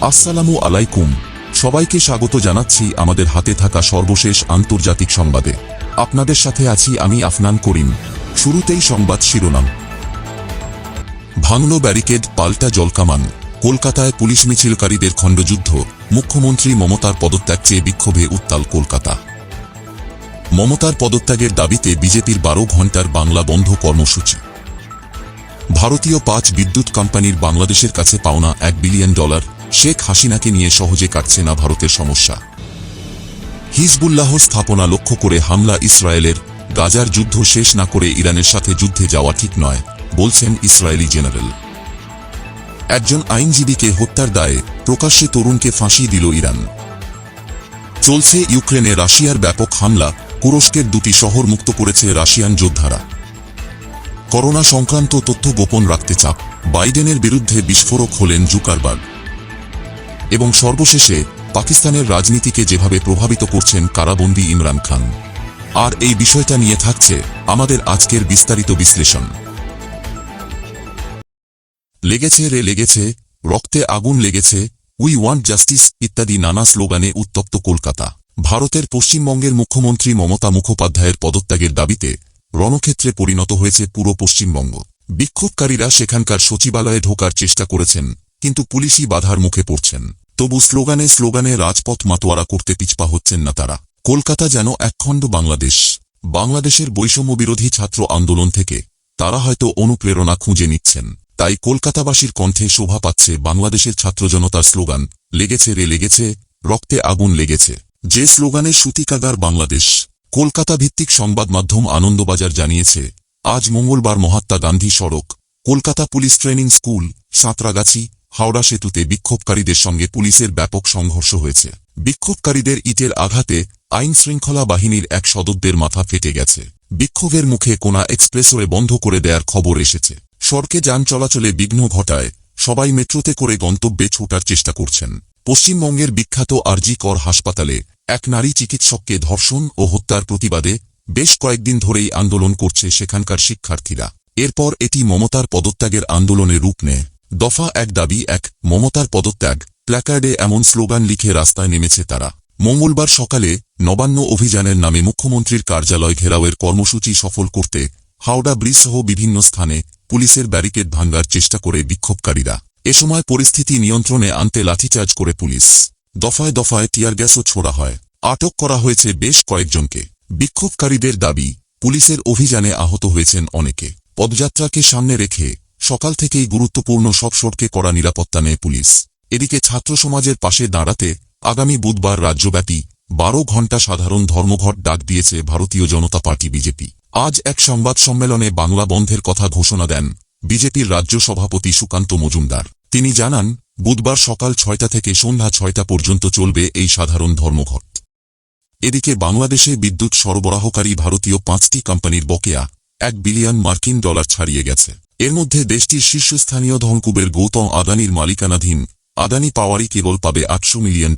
আসসালামু আলাইকুম। সবাইকে স্বাগত জানাচ্ছি আমাদের হাতে থাকা সর্বশেষ আন্তর্জাতিক সংবাদে। আপনাদের সাথে আছি আমি আফনান করিম। শুরুতেই সংবাদ শিরোনাম। ভাঙল ব্যারিকেড, পাল্টা জলকামান। কলকাতায় পুলিশ মিছিলকারীদের খণ্ডযুদ্ধ। মুখ্যমন্ত্রী মমতার পদত্যাগ চেয়ে বিক্ষোভে উত্তাল কলকাতা। মমতার পদত্যাগের দাবিতে বিজেপির 12 ঘণ্টার বাংলা বন্ধ কর্মসূচি। ভারতীয় 5 বিদ্যুৎ কোম্পানির বাংলাদেশের কাছে পাওনা $1 বিলিয়ন। শেখ হাসিনাকে নিয়ে সহজে কাটছে না ভারতের সমস্যা। হিজবুল্লাহ স্থাপনা লক্ষ্য করে হামলা ইসরায়েলের। গাজার যুদ্ধ শেষ না করে ইরানের সাথে যুদ্ধে যাওয়া ঠিক নয়, বলছেন ইসরায়েলি জেনারেল। একজন আইনজীবীকে হত্যার দায়ে প্রকাশ্যে তরুণকে ফাঁসি দিল ইরান। চলছে ইউক্রেনে রাশিয়ার ব্যাপক হামলা। তুরস্কের 2টি শহর মুক্ত করেছে রাশিয়ান যোদ্ধারা। করোনা সংক্রান্ত তথ্য গোপন রাখতে চাপ। বাইডেনের বিরুদ্ধে বিস্ফোরক হলেন জুকারবার্গ। এবং সর্বশেষে পাকিস্তানের রাজনীতিকে যেভাবে প্রভাবিত করছেন কারাবন্দী ইমরান খান। আর এই বিষয়টা নিয়ে থাকছে আমাদের আজকের বিস্তারিত বিশ্লেষণ। লেগেছে রে লেগেছে, রক্তে আগুন লেগেছে, উই ওয়ান্ট জাস্টিস ইত্যাদি নানা স্লোগানে উত্তপ্ত কলকাতা। ভারতের পশ্চিমবঙ্গের মুখ্যমন্ত্রী মমতা মুখোপাধ্যায়ের পদত্যাগের দাবিতে রণক্ষেত্রে পরিণত হয়েছে পুরো পশ্চিমবঙ্গ। বিক্ষোভকারীরা সেখানকার সচিবালয়ে ঢোকার চেষ্টা করেছেন, কিন্তু পুলিশই বাধার মুখে পড়ছেন। তবু স্লোগানে স্লোগানে রাজপথ মাতোয়ারা করতে পিছপা হচ্ছেন না তারা। কলকাতা যেন একখণ্ড বাংলাদেশ। বাংলাদেশের বৈষম্যবিরোধী ছাত্র আন্দোলন থেকে তারা হয়তো অনুপ্রেরণা খুঁজে নিচ্ছেন। তাই কলকাতাবাসীর কণ্ঠে শোভা পাচ্ছে বাংলাদেশের ছাত্র জনতার স্লোগান, লেগেছে রে লেগেছে, রক্তে আগুন লেগেছে। যে স্লোগানের সূতিকাগার বাংলাদেশ। কলকাতা ভিত্তিক সংবাদ মাধ্যম আনন্দবাজার জানিয়েছে, আজ মঙ্গলবার মহাত্মা গান্ধী সড়ক, Kolkata police training school, Santragachi, Howrah সেতুতে বিক্ষোভকারীদের সঙ্গে পুলিশের ব্যাপক সংঘর্ষ হয়েছে। বিক্ষোভকারীদের ইটের আঘাতে আইন শৃঙ্খলা বাহিনীর এক সদস্যের মাথা ফেটে গেছে। বিক্ষোভের মুখে কোনা এক্সপ্রেসওয়ে বন্ধ করে দেওয়ার খবর এসেছে। সড়কে যান চলাচলে বিঘ্ন ঘটায় সবাই মেট্রোতে করে গন্তব্যে ছোটার চেষ্টা করছেন। পশ্চিমবঙ্গের বিখ্যাত আরজি কর হাসপাতালে এক নারী চিকিৎসককে ধর্ষণ ও হত্যার প্রতিবাদে বেশ কয়েকদিন ধরেই আন্দোলন করছে সেখানকার শিক্ষার্থীরা। এরপর এটি মমতার পদত্যাগের আন্দোলনে রূপ নেয়। দফা 1 দাবি 1, মমতার পদত্যাগ। প্ল্যাকার্ডে এমন স্লোগান লিখে রাস্তায় নেমেছে তারা। মঙ্গলবার সকালে নবান্ন অভিযানের নামে মুখ্যমন্ত্রীর কার্যালয় ঘেরাওয়ের কর্মসূচি সফল করতে হাওড়া ব্রিজ সহ বিভিন্ন স্থানে পুলিশের ব্যারিকেড ভাঙার চেষ্টা করে বিক্ষোভকারীরা। এ সময় পরিস্থিতি নিয়ন্ত্রণে আনতে লাঠিচার্জ করে পুলিশ। দফায় দফায় টিয়ার গ্যাসও ছোড়া হয়। আটক করা হয়েছে বেশ কয়েকজনকে। বিক্ষোভকারীদের দাবি, পুলিশের অভিযানে আহত হয়েছেন অনেকে। পদযাত্রাকে সামনে রেখে সকাল থেকেই গুরুত্বপূর্ণ সব সড়কে কড়া নিরাপত্তা নেয় পুলিশ। এদিকে ছাত্র সমাজের পাশে দাঁড়াতে আগামী বুধবার রাজ্যব্যাপী 12 ঘণ্টা সাধারণ ধর্মঘট ডাক দিয়েছে ভারতীয় জনতা পার্টি বিজেপি। আজ এক সংবাদ সম্মেলনে বাংলা বন্ধের কথা ঘোষণা দেন বিজেপির রাজ্য সভাপতি সুকান্ত মজুমদার। তিনি জানান, বুধবার সকাল 6টা থেকে সন্ধ্যা 6টা পর্যন্ত চলবে এই সাধারণ ধর্মঘট। এদিকে বাংলাদেশে বিদ্যুৎ সরবরাহকারী ভারতীয় 5টি কোম্পানির বকেয়া $1 বিলিয়ন ছাড়িয়ে গেছে। এর মধ্যে দেশটির শীর্ষস্থানীয় ধনকুবের গৌতম আদানির মালিকানাধীন আদানি পাওয়ারই কেবল পাবে $800 মিলিয়ন।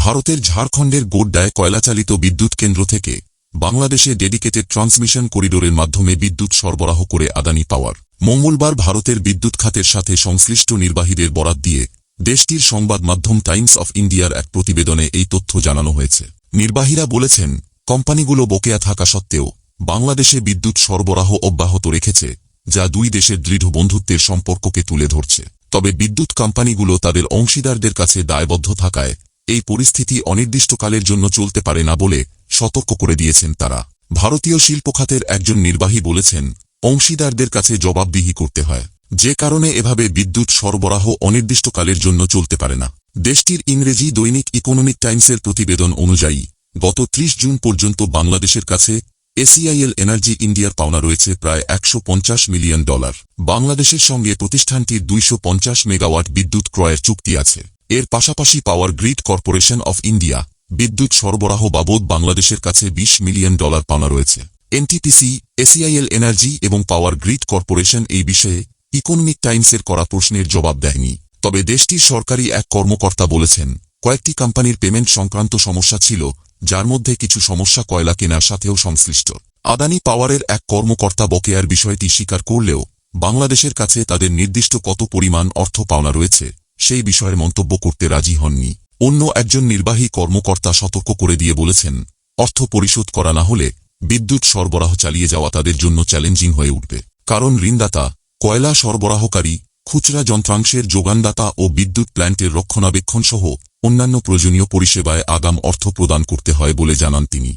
ভারতের ঝাড়খণ্ডের গোড্ডায় কয়লাচালিত বিদ্যুৎ কেন্দ্র থেকে বাংলাদেশে ডেডিকেটেড ট্রান্সমিশন করিডোরের মাধ্যমে বিদ্যুৎ সরবরাহ করে আদানি পাওয়ার। মঙ্গলবার ভারতের বিদ্যুৎ খাতের সাথে সংশ্লিষ্ট নির্বাহীদের বরাত দিয়ে দেশটির সংবাদ মাধ্যম টাইমস অফ ইন্ডিয়ার এক প্রতিবেদনে এই তথ্য জানানো হয়েছে। নির্বাহীরা বলেছেন, কোম্পানিগুলো বকেয়া থাকা সত্ত্বেও বাংলাদেশে বিদ্যুৎ সরবরাহ অব্যাহত রেখেছে, যা দুই দেশের দৃঢ় বন্ধুত্বের সম্পর্ককে তুলে ধরছে। তবে বিদ্যুৎ কোম্পানিগুলো তাদের অংশীদারদের কাছে দায়বদ্ধ থাকায় এই পরিস্থিতি অনির্দিষ্টকালের জন্য চলতে পারে না বলে সতর্ক করে দিয়েছেন তারা। ভারতীয় শিল্পখাতের একজন নির্বাহী বলেছেন, অংশীদারদের কাছে জবাবদিহি করতে হয়, যে কারণে এভাবে বিদ্যুৎ সরবরাহ অনির্দিষ্টকালের জন্য চলতে পারে না। দেশটির ইংরেজি দৈনিক ইকোনমিক টাইমসের প্রতিবেদন অনুযায়ী গত 30 জুন পর্যন্ত বাংলাদেশের কাছে এসিআইএল এনার্জি ইন্ডিয়ার পাওনা রয়েছে প্রায় $150 মিলিয়ন। বাংলাদেশের সঙ্গে প্রতিষ্ঠানটির 250 মেগাওয়াট বিদ্যুৎ ক্রয়ের চুক্তি আছে। এর পাশাপাশি power grid corporation of India বিদ্যুৎ সরবরাহ বাবদ বাংলাদেশের কাছে $20 মিলিয়ন পাওনা রয়েছে। এনটিপিসি, এসিআইএল এনার্জি এবং পাওয়ার গ্রিড কর্পোরেশন এই বিষয়ে ইকোনমিক টাইমসের করা প্রশ্নের জবাব দেয়নি। তবে দেশটির সরকারি এক কর্মকর্তা বলেছেন, কয়েকটি কোম্পানির পেমেন্ট সংক্রান্ত সমস্যা ছিল, যার মধ্যে কিছু সমস্যা কয়লা কেনার সাথেও সংশ্লিষ্ট। আদানি পাওয়ারের এক কর্মকর্তা বকেয়ার বিষয়টি স্বীকার করলেও বাংলাদেশের কাছে তাদের নির্দিষ্ট কত পরিমাণ অর্থ পাওনা রয়েছে সেই বিষয়ে মন্তব্য করতে রাজি হননি। অন্য একজন নির্বাহী কর্মকর্তা সতর্ক করে দিয়ে বলেছেন, অর্থ পরিশোধ করা না হলে বিদ্যুৎ সরবরাহ চালিয়ে যাওয়া তাদের জন্য চ্যালেঞ্জিং হয়ে উঠবে। কারণ ঋণদাতা, কয়লা সরবরাহকারী, খুচরা যন্ত্রাংশের যোগানদাতা ও বিদ্যুৎ প্ল্যান্টের রক্ষণাবেক্ষণ সহ অন্যান্য প্রয়োজনীয় পরিষেবায় আগাম অর্থ প্রদান করতে হয় বলে জানান তিনি।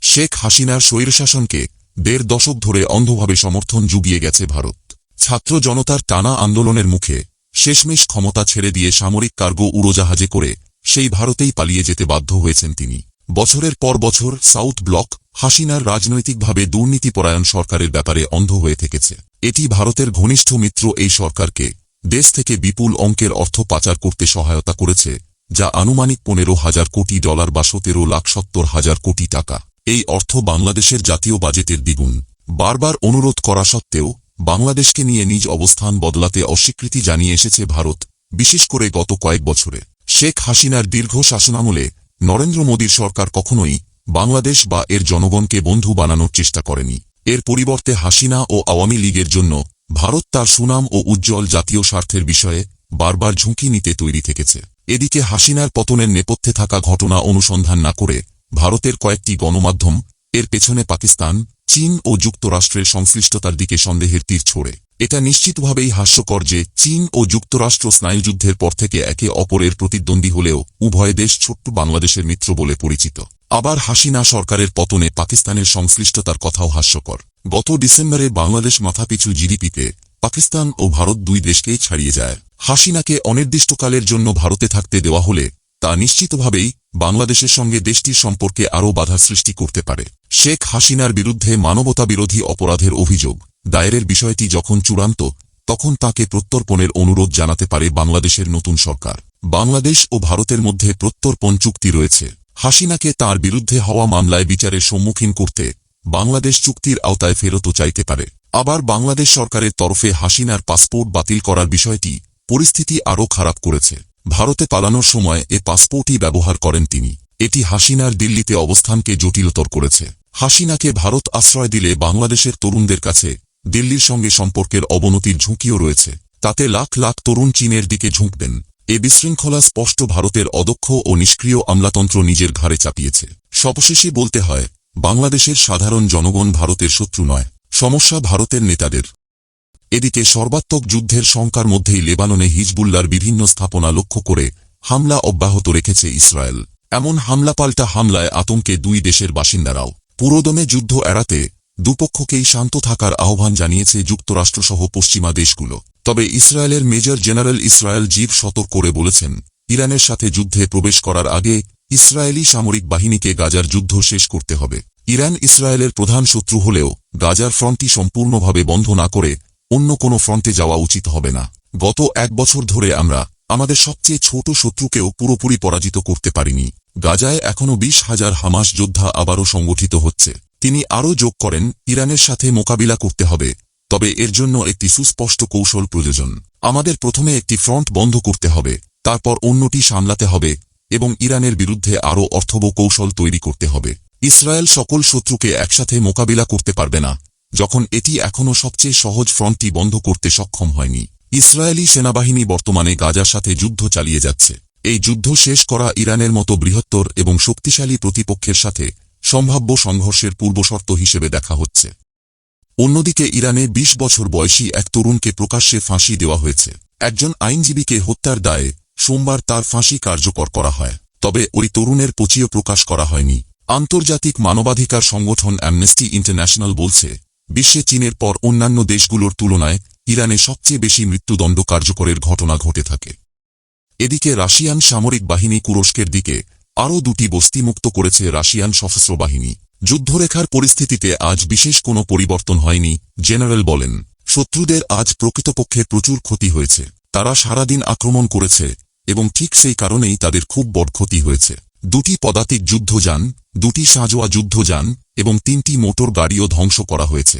শেখ হাসিনার স্বৈরশাসনকে ১.৫ দশক ধরে অন্ধভাবে সমর্থন জুগিয়ে গেছে ভারত। ছাত্র জনতার টানা আন্দোলনের মুখে শেষমেশ ক্ষমতা ছেড়ে দিয়ে সামরিক কার্গো উড়োজাহাজে করে সেই ভারতেই পালিয়ে যেতে বাধ্য হয়েছেন তিনি। বছরের পর বছর সাউথ ব্লক হাসিনার রাজনৈতিকভাবে দুর্নীতিপরায়ণ সরকারের ব্যাপারে অন্ধ হয়ে থেকেছে। এটি ভারতের ঘনিষ্ঠ মিত্র এই সরকারকে দেশ থেকে বিপুল অঙ্কের অর্থ পাচার করতে সহায়তা করেছে, যা আনুমানিক ১৫,০০০ কোটি ডলার বা ১৭,৭০,০০০ কোটি টাকা। এই অর্থ বাংলাদেশের জাতীয় বাজেটের দ্বিগুণ। বারবার অনুরোধ করা সত্ত্বেও বাংলাদেশকে নিয়ে নিজ অবস্থান বদলাতে অস্বীকৃতি জানিয়ে এসেছে ভারত, বিশেষ করে গত কয়েক বছরে। শেখ হাসিনার দীর্ঘ শাসনামলে নরেন্দ্র মোদীর সরকার কখনোই বাংলাদেশ বা এর জনগণকে বন্ধু বানানোর চেষ্টা করেনি। এর পরিবর্তে হাসিনা ও আওয়ামী লীগের জন্য ভারত তার সুনাম ও উজ্জ্বল জাতীয় স্বার্থের বিষয়ে বারবার ঝুঁকি নিতে তৈরি থেকেছে। এদিকে হাসিনার পতনের নেপথ্যে থাকা ঘটনা অনুসন্ধান না করে ভারতের কয়েকটি গণমাধ্যম এর পেছনে পাকিস্তান, চীন ও যুক্তরাষ্ট্রের সংশ্লিষ্টতার দিকে সন্দেহের তীর ছোড়ে। এটা নিশ্চিতভাবেই হাস্যকর যে চীন ও যুক্তরাষ্ট্র স্নায়ুযুদ্ধের পর থেকে একে অপরের প্রতিদ্বন্দ্বী হলেও উভয় দেশ ছোট্ট বাংলাদেশের মিত্র বলে পরিচিত। আবার হাসিনা সরকারের পতনে পাকিস্তানের সংশ্লিষ্টতার কথাও হাস্যকর। গত ডিসেম্বরে বাংলাদেশ মাথাপিছু জিডিপিতে পাকিস্তান ও ভারত দুই দেশকেই ছাড়িয়ে যায়। হাসিনাকে অনির্দিষ্টকালের জন্য ভারতে থাকতে দেওয়া হলে তা নিশ্চিতভাবেই বাংলাদেশের সঙ্গে দেশটির সম্পর্কে আরও বাধা সৃষ্টি করতে পারে। শেখ হাসিনার বিরুদ্ধে মানবতাবিরোধী অপরাধের অভিযোগ দায়েরের বিষয়টি যখন চূড়ান্ত, তখন তাকে প্রত্যর্পণের অনুরোধ জানাতে পারে বাংলাদেশের নতুন সরকার। বাংলাদেশ ও ভারতের মধ্যে প্রত্যর্পণ চুক্তি রয়েছে। হাসিনাকে তার বিরুদ্ধে হওয়া মামলায় বিচারের সম্মুখীন করতে বাংলাদেশ চুক্তির আওতায় ফেরতও চাইতে পারে। আবার বাংলাদেশ সরকারের তরফে হাসিনার পাসপোর্ট বাতিল করার বিষয়টি পরিস্থিতি আরও খারাপ করেছে। ভারতে পালানোর সময় এ পাসপোর্টই ব্যবহার করেন তিনি। এটি হাসিনার দিল্লিতে অবস্থানকে জটিলতর করেছে। হাসিনাকে ভারত আশ্রয় দিলে বাংলাদেশের তরুণদের কাছে দিল্লির সঙ্গে সম্পর্কের অবনতির ঝুঁকিও রয়েছে। তাতে লাখ লাখ তরুণ চীনের দিকে ঝুঁকবেন। এ বিশৃঙ্খলা স্পষ্ট ভারতের অদক্ষ ও নিষ্ক্রিয় আমলাতন্ত্র নিজের ঘাড়ে চাপিয়েছে। সবশেষে বলতে হয়, বাংলাদেশের সাধারণ জনগণ ভারতের শত্রু নয়, সমস্যা ভারতের নেতাদের। এদিকে সর্বাত্মক যুদ্ধের শঙ্কার মধ্যেই লেবাননে হিজবুল্লাহর বিভিন্ন স্থাপনা লক্ষ্য করে হামলা অব্যাহত রেখেছে ইসরায়েল। এমন হামলাপাল্টা হামলায় আতঙ্কে দুই দেশের বাসিন্দারাও। পুরোদমে যুদ্ধ এড়াতে দুপক্ষকেই শান্ত থাকার আহ্বান জানিয়েছে যুক্তরাষ্ট্রসহ পশ্চিমা দেশগুলো। তবে ইসরায়েলের মেজর জেনারেল ইসরায়েল জিভ সতর্ক করে বলেছেন, ইরানের সাথে যুদ্ধে প্রবেশ করার আগে ইসরায়েলি সামরিক বাহিনীকে গাজার যুদ্ধ শেষ করতে হবে। ইরান ইসরায়েলের প্রধান শত্রু হলেও গাজার ফ্রন্টটি সম্পূর্ণভাবে বন্ধ না করে অন্য কোনো ফ্রন্টে যাওয়া উচিত হবে না। গত ১ বছর ধরে আমরা আমাদের সবচেয়ে ছোট শত্রুকেও পুরোপুরি পরাজিত করতে পারিনি। গাজায় এখনও ২০,০০০ হামাস যোদ্ধা আবারও সংগঠিত হচ্ছে। তিনি আরও যোগ করেন, ইরানের সাথে মোকাবিলা করতে হবে, তবে এর জন্য একটি সুস্পষ্ট কৌশল প্রয়োজন। আমাদের প্রথমে একটি ফ্রন্ট বন্ধ করতে হবে, তারপর অন্যটি সামলাতে হবে এবং ইরানের বিরুদ্ধে আরও অর্থবহ কৌশল তৈরি করতে হবে। ইসরায়েল সকল শত্রুকে একসাথে মোকাবিলা করতে পারবে না, যখন এটি এখনও সবচেয়ে সহজ ফ্রন্টটি বন্ধ করতে সক্ষম হয়নি। ইসরায়েলি সেনাবাহিনী বর্তমানে গাজার সাথে যুদ্ধ চালিয়ে যাচ্ছে। এই যুদ্ধ শেষ করা ইরানের মতো বৃহত্তর এবং শক্তিশালী প্রতিপক্ষের সাথে সম্ভাব্য সংঘর্ষের পূর্বশর্ত হিসেবে দেখা হচ্ছে। অন্যদিকে ইরানে ২০ বছর বয়সী এক তরুণকে প্রকাশ্যে ফাঁসি দেওয়া হয়েছে। একজন আইনজীবীকে হত্যার দায়ে সোমবার তার ফাঁসি কার্যকর করা হয়, তবে ওই তরুণের পচিও প্রকাশ করা হয়নি। আন্তর্জাতিক মানবাধিকার সংগঠন অ্যামনেস্টি ইন্টারন্যাশনাল বলছে, বিশ্বে চীনের পর অন্যান্য দেশগুলোর তুলনায় ইরানে সবচেয়ে বেশি মৃত্যুদণ্ড কার্যকরের ঘটনা ঘটে থাকে। এদিকে রাশিয়ান সামরিক বাহিনী তুরস্কের দিকে আরও ২টি বস্তি মুক্ত করেছে রাশিয়ান সশস্ত্র বাহিনী। যুদ্ধরেখার পরিস্থিতিতে আজ বিশেষ কোনো পরিবর্তন হয়নি, জেনারেল বলেন। শত্রুদের আজ প্রকৃতপক্ষে প্রচুর ক্ষতি হয়েছে। তারা সারাদিন আক্রমণ করেছে এবং ঠিক সেই কারণেই তাদের খুব বড় ক্ষতি হয়েছে। ২টি পদাতিক যুদ্ধযান, ২টি সাঁজোয়া যুদ্ধযান এবং ৩টি মোটর গাড়িও ধ্বংস করা হয়েছে।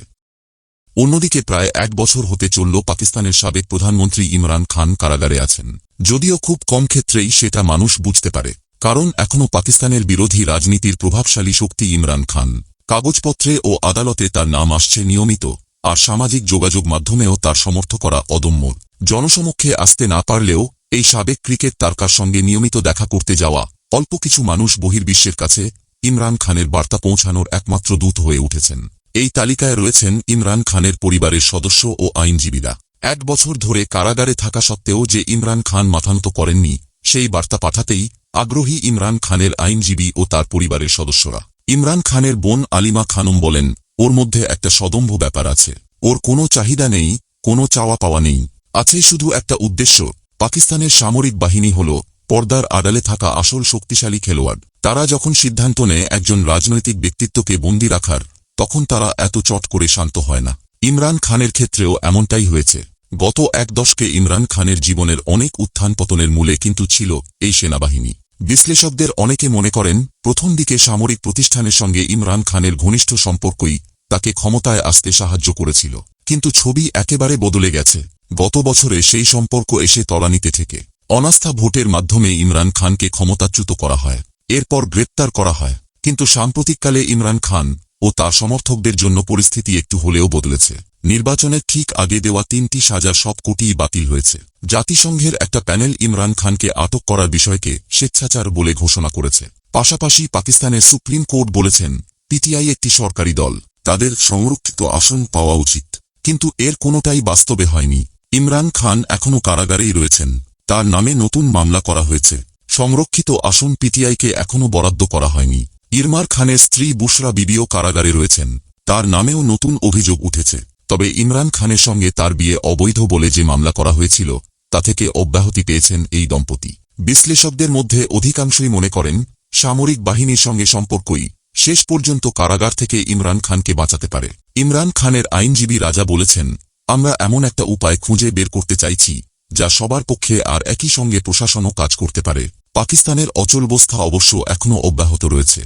অন্যদিকে প্রায় ১ বছর হতে চলল পাকিস্তানের সাবেক প্রধানমন্ত্রী ইমরান খান কারাগারে আছেন। যদিও খুব কম ক্ষেত্রেই সেটা মানুষ বুঝতে পারে, কারণ এখনও পাকিস্তানের বিরোধী রাজনীতির প্রভাবশালী শক্তি ইমরান খান। কাগজপত্রে ও আদালতে তার নাম আসছে নিয়মিত, আর সামাজিক যোগাযোগ মাধ্যমেও তার সমর্থকরা অদম্য। জনসমক্ষে আসতে না পারলেও এই সাবেক ক্রিকেট তারকার সঙ্গে নিয়মিত দেখা করতে যাওয়া অল্প কিছু মানুষ বহির্বিশ্বের কাছে ইমরান খানের বার্তা পৌঁছানোর একমাত্র দূত হয়ে উঠেছেন। এই তালিকায় রয়েছেন ইমরান খানের পরিবারের সদস্য ও আইনজীবীরা। 1 বছর ধরে কারাগারে থাকা সত্ত্বেও যে ইমরান খান মাথানত করেননি, সেই বার্তা পাঠাতেই আগ্রহী ইমরান খানের আইনজীবী ও তার পরিবারের সদস্যরা। ইমরান খানের বোন আলিমা খানম বলেন, ওর মধ্যে একটা সদম্ভ ব্যাপার আছে। ওর কোনো চাহিদা নেই, কোনো চাওয়া পাওয়া নেই, আছে শুধু একটা উদ্দেশ্য। পাকিস্তানের সামরিক বাহিনী হল পর্দার আড়ালে থাকা আসল শক্তিশালী খেলোয়াড়। তারা যখন সিদ্ধান্ত নেয় একজন রাজনৈতিক ব্যক্তিত্বকে বন্দী রাখার, তখন তারা এত চট করে শান্ত হয় না। ইমরান খানের ক্ষেত্রেও এমনটাই হয়েছে। গত 1 দশকে ইমরান খানের জীবনের অনেক উত্থান পতনের মূলে কিন্তু ছিল এই সেনাবাহিনী। বিশ্লেষকদের অনেকে মনে করেন, প্রথম দিকে সামরিক প্রতিষ্ঠানের সঙ্গে ইমরান খানের ঘনিষ্ঠ সম্পর্কই তাকে ক্ষমতায় আসতে সাহায্য করেছিল। কিন্তু ছবি একেবারে বদলে গেছে। গত বছরে সেই সম্পর্ক এসে তলানিতে থেকে অনাস্থা ভোটের মাধ্যমে ইমরান খানকে ক্ষমতাচ্যুত করা হয়, এরপর গ্রেপ্তার করা হয়। কিন্তু সাম্প্রতিককালে ইমরান খান ও তার সমর্থকদের জন্য পরিস্থিতি একটু হলেও বদলেছে। নির্বাচনের ঠিক আগে দেওয়া 3টি সাজার সব কোটিই বাতিল হয়েছে। জাতিসংঘের একটা প্যানেল ইমরান খানকে আটক করার বিষয়কে স্বেচ্ছাচার বলে ঘোষণা করেছে। পাশাপাশি পাকিস্তানের সুপ্রিম কোর্ট বলেছেন, পিটিআই একটি সরকারি দল, তাদের সংরক্ষিত আসন পাওয়া উচিত। কিন্তু এর কোনোটাই বাস্তবে হয়নি। ইমরান খান এখনও কারাগারেই রয়েছেন। তার নামে নতুন মামলা করা হয়েছে। সংরক্ষিত আসন পিটিআইকে এখনও বরাদ্দ করা হয়নি। ইরমার খানের স্ত্রী বুশরা বিবিও কারাগারে রয়েছেন। তার নামেও নতুন অভিযোগ উঠেছে। তবে ইমরান খানের সঙ্গে তার বিয়ে অবৈধ বলে যে মামলা করা হয়েছিল, তা থেকে অব্যাহতি পেয়েছেন এই দম্পতি। বিশ্লেষকদের মধ্যে অধিকাংশই মনে করেন, সামরিক বাহিনীর সঙ্গে সম্পর্কই শেষ পর্যন্ত কারাগার থেকে ইমরান খানকে বাঁচাতে পারে। ইমরান খানের আইনজীবী রাজা বলেছেন, আমরা এমন একটা উপায় খুঁজে বের করতে চাইছি যা সবার পক্ষে আর একই সঙ্গে প্রশাসনও কাজ করতে পারে। পাকিস্তানের অচলাবস্থা অবশ্য এখনও অব্যাহত রয়েছে।